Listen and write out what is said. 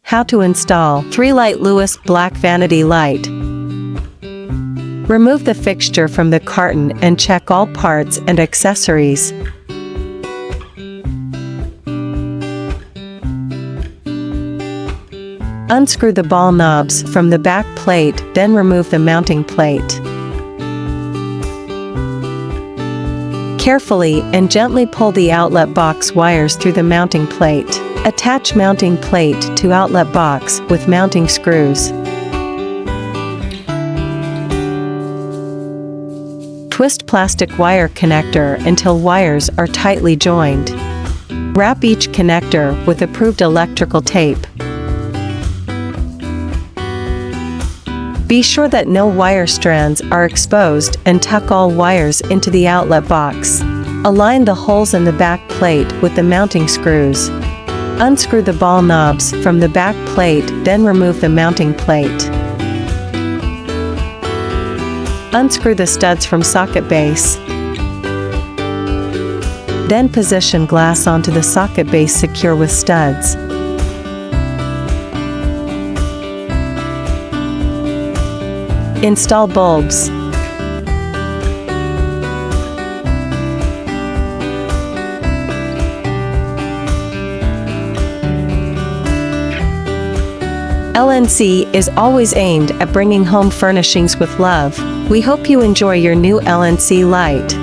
How to install 3-light Lewis black vanity light. Remove the fixture from the carton and check all parts and accessories. Unscrew the ball knobs from the back plate, then remove the mounting plate. Carefully and gently pull the outlet box wires through the mounting plate. Attach mounting plate to outlet box with mounting screws. Twist plastic wire connector until wires are tightly joined. Wrap each connector with approved electrical tape. Be sure that no wire strands are exposed and tuck all wires into the outlet box. Align the holes in the back plate with the mounting screws. Unscrew the ball knobs from the back plate, then remove the mounting plate. Unscrew the studs from socket base. Then position glass onto the socket base secure with studs. Install bulbs. LNC is always aimed at bringing home furnishings with love. We hope you enjoy your new LNC light.